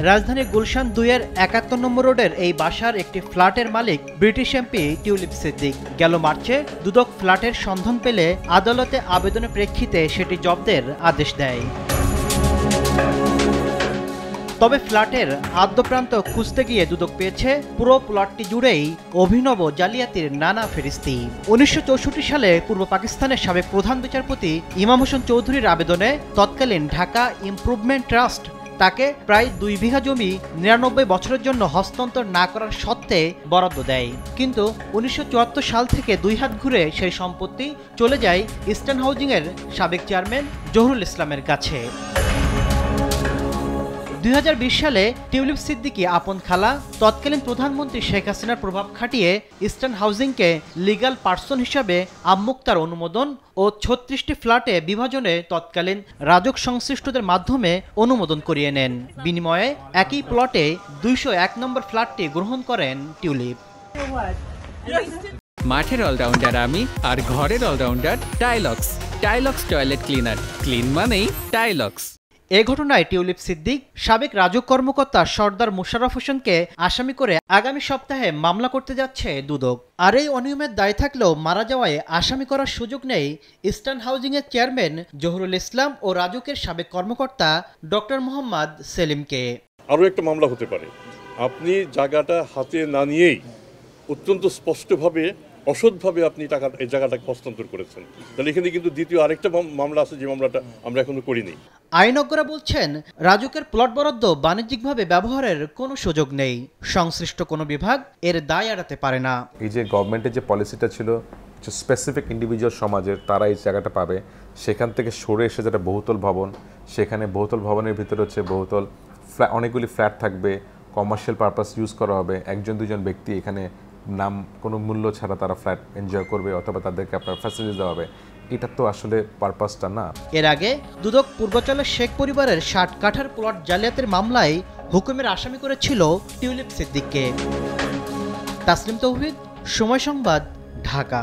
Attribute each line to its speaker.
Speaker 1: রাজধানীর গুলশান ২-এর ৭১ নম্বর রোডের এই বাসার একটি ফ্ল্যাটের মালিক ব্রিটিশ এমপি টিউলিপ সিদ্দিক। গেল মার্চে দুদক ফ্ল্যাটের সন্ধান পেলে আদালতে আবেদনের প্রেক্ষিতে সেটি জব্দের আদেশ দেয়। তবে ফ্ল্যাটের আদ্যপ্রান্ত খুঁজতে গিয়ে দুদক পেয়েছে পুরো প্লটটি জুড়েই অভিনব জালিয়াতির নানা ফেরিস্তি। ১৯৬৪ সালে পূর্ব পাকিস্তানের সাবেক প্রধান বিচারপতি ইমাম হোসেন চৌধুরীর আবেদনে তৎকালীন ঢাকা ইমপ্রুভমেন্ট ট্রাস্ট তাকে প্রায় ২ বিঘা জমি ৯৯ বছরের জন্য হস্তান্তর না করার সত্ত্বে বরাদ্দ দেয়। কিন্তু ১৯৭৪ সাল থেকে ২ হাত ঘুরে সেই সম্পত্তি চলে যায় ইস্টার্ন হাউজিংয়ের সাবেক চেয়ারম্যান জহুরুল ইসলামের কাছে। ২০২০ সালে টিউলিপ সিদ্দিকী আপন খালা তৎকালীন প্রধানমন্ত্রী শেখ হাসিনার প্রভাব খাটিয়ে ইস্টার্ন হাউজিংকে লিগ্যাল পার্সন হিসাবে আমুক্তার অনুমোদন ও ৩৬টি ফ্ল্যাটে বিভাজনে তৎকালীন রাজক সংশ্লিষ্টদের মাধ্যমে অনুমোদন করিয়ে নেন। বিনিময়ে একই প্লটে ২০১ নম্বর ফ্ল্যাটটি গ্রহণ করেন টিউলিপ।
Speaker 2: মাঠের অলরাউন্ডার আমি, আর ঘরের allrounder Tilex. Tilex toilet cleaner, clean মানেই টাইলক্স।
Speaker 1: এ ঘটনায় টিউলিপ সিদ্দিক সাবেক রাজক কর্মকর্তা সর্দার মোশাররফ হোসেনকে আসামি করে আগামী সপ্তাহে মামলা করতে যাচ্ছে দুদক। আর এই অনিয়মের দায় থাকলেও মারা যাওয়ায় আসামি করার সুযোগ নেই ইস্টার্ন হাউজিংয়ের চেয়ারম্যান জহুরুল ইসলাম ও রাজুকের সাবেক কর্মকর্তা ডক্টর মোহাম্মদ সেলিমকে।
Speaker 3: আরও একটা মামলা হতে পারে, আপনি জায়গাটা হাতে না নিয়েই অত্যন্ত স্পষ্টভাবে অসৎভাবে আপনি এই জায়গাটাকে হস্তান্তর করেছেন, তাহলে এখানে কিন্তু দ্বিতীয় আরেকটা মামলা আছে, যে মামলাটা আমরা এখনো করিনি।
Speaker 1: আইনজ্ঞরা বলছেন রাজুকের প্লট বরাদ্দ বাণিজ্যিকভাবে ব্যবহারের কোনো সুযোগ নেই, সংশ্লিষ্ট কোনো বিভাগ এর দায় এড়াতে পারে না।
Speaker 4: এই যে গভর্নমেন্টের যে পলিসিটা ছিল স্পেসিফিক ইন্ডিভিজুয়াল সমাজের তারা এই জায়গাটা পাবে, সেখান থেকে সরে এসে যেটা বহুতল ভবন, সেখানে বহুতল ভবনের ভিতরে হচ্ছে বহুতল অনেকগুলি ফ্ল্যাট থাকবে, কমার্শিয়াল পারপাস ইউজ করা হবে, ১-২ জন ব্যক্তি এখানে নাম কোনো মূল্য ছাড়া তারা ফ্ল্যাট এনজয় করবে অথবা তাদেরকে আপনার ফ্যাসিলিটি দেওয়া হবে। এটা তো আসলে পারপাসটা না।
Speaker 1: এর আগে দুদক পূর্বাঞ্চলের শেখ পরিবারের ৬০ কাঠার প্লট জালিয়াতির মামলায় হুকুমের আসামি করেছিল টিউলিপ সিদ্দিককে। তাসলিম তৌহিদ, সময় সংবাদ, ঢাকা।